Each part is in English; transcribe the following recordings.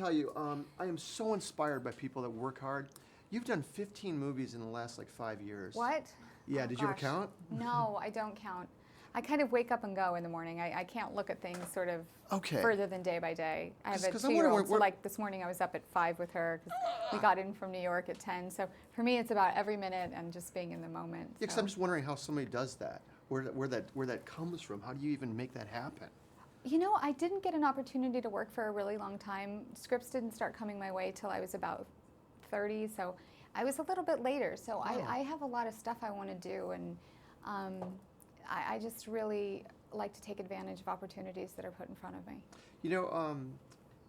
tell you, I am so inspired by people that work hard. You've done 15 movies in the last like 5 years. What? Yeah, Oh, did you ever gosh. count? No, I don't count. I kind of wake up and go in the morning. I can't look at things sort of Okay. further than day by day. I have a 'Cause I wonder 2-year-old, so where- like this morning I was up at 5 with her because we got in from New York at 10. So for me, it's about every minute and just being in the moment. Yeah, because so. I'm just wondering how somebody does that. Where that comes from. How do you even make that happen? You know, I didn't get an opportunity to work for a really long time. Scripts didn't start coming my way till I was about 30, so I was a little bit later. So I have a lot of stuff I want to do, and I just really like to take advantage of opportunities that are put in front of me. You know,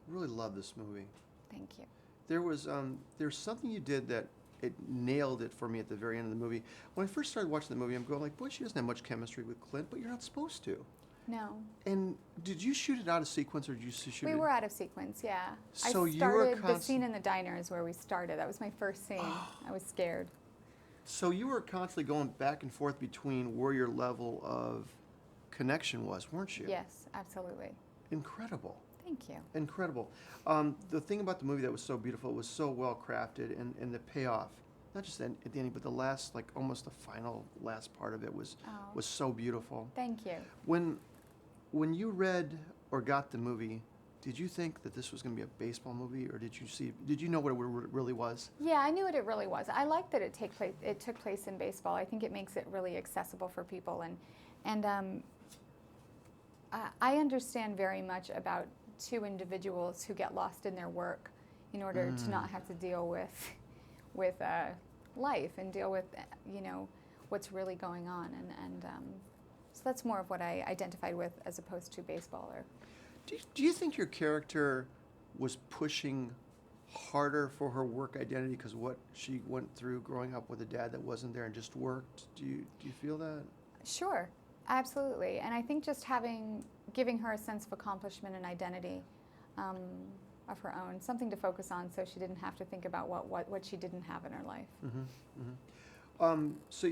really love this movie. Thank you. There's something you did that it nailed it for me at the very end of the movie. When I first started watching the movie, I'm going like, boy, she doesn't have much chemistry with Clint, but you're not supposed to. No. And did you shoot it out of sequence, or did you shoot it? We were out of sequence, yeah. So I you were started, the scene in the diner is where we started. That was my first scene. I was scared. So you were constantly going back and forth between where your level of connection was, weren't you? Yes, absolutely. Incredible. Thank you. Incredible. The thing about the movie that was so beautiful, it was so well crafted, and the payoff, not just at the ending, but the last, like almost the final last part of it was so beautiful. Thank you. When you read or got the movie, did you think that this was going to be a baseball movie, or did you know what it really was? Yeah, I knew what it really was. I like that it took place in baseball. I think it makes it really accessible for people, and I understand very much about two individuals who get lost in their work in order to not have to deal with life and deal with what's really going on, and so that's more of what I identified with as opposed to baseball. Or Do you think your character was pushing harder for her work identity because what she went through growing up with a dad that wasn't there and just worked? Do you feel that? Sure, absolutely. And I think just giving her a sense of accomplishment and identity of her own, something to focus on, so she didn't have to think about what she didn't have in her life. So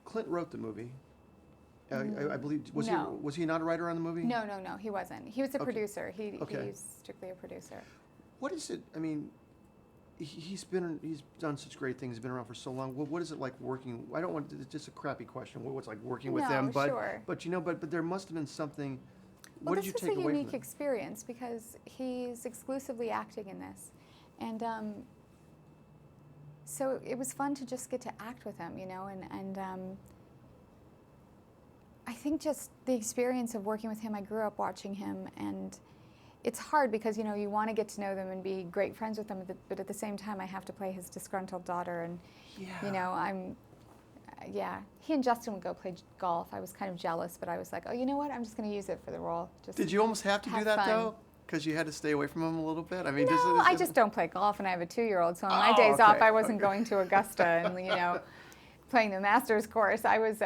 Clint wrote the movie. I believe No. Was he not a writer on the movie? No, he wasn't. He was a producer. He's strictly a producer. What is it? I mean, he's done such great things. He's been around for so long. What is it like working? I don't want it's just a crappy question. What's it like working with them? But sure. but there must have been something. Well, What did you take this was a away unique from it? experience because he's exclusively acting in this, and so it was fun to just get to act with him, and I think just the experience of working with him. I grew up watching him, and it's hard because you want to get to know them and be great friends with them, but at the same time I have to play his disgruntled daughter, and he and Justin would go play golf. I was kind of jealous, but I was like, oh, you know what? I'm just going to use it for the role. Did you almost have to do that fun. Though? Because you had to stay away from him a little bit. I mean, No, I just don't play golf, and I have a 2-year-old. So on my days off, I wasn't going to Augusta and playing the Masters course. I was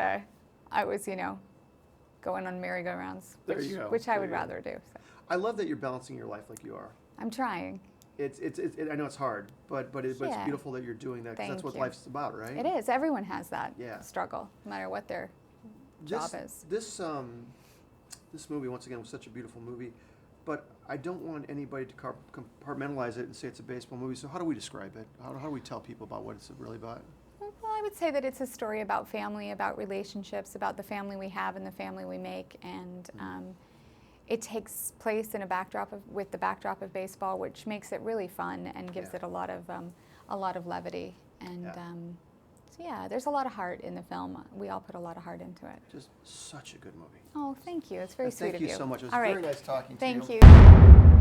going on merry-go-rounds, which I would rather do. So. I love that you're balancing your life like you are. I'm trying. I know it's hard, but it's beautiful that you're doing that because that's what life's about, right? It is. Everyone has that struggle, no matter what their job is. This movie, once again, was such a beautiful movie, but I don't want anybody to compartmentalize it and say it's a baseball movie. So how do we describe it? How do we tell people about what it's really about? Well, I would say that it's a story about family, about relationships, about the family we have and the family we make, and it takes place in with the backdrop of baseball, which makes it really fun and gives it a lot of levity. And there's a lot of heart in the film. We all put a lot of heart into it. Just such a good movie. Oh, thank you. It's very sweet of you. Thank you so much. It was all very right. nice talking to you. Thank you.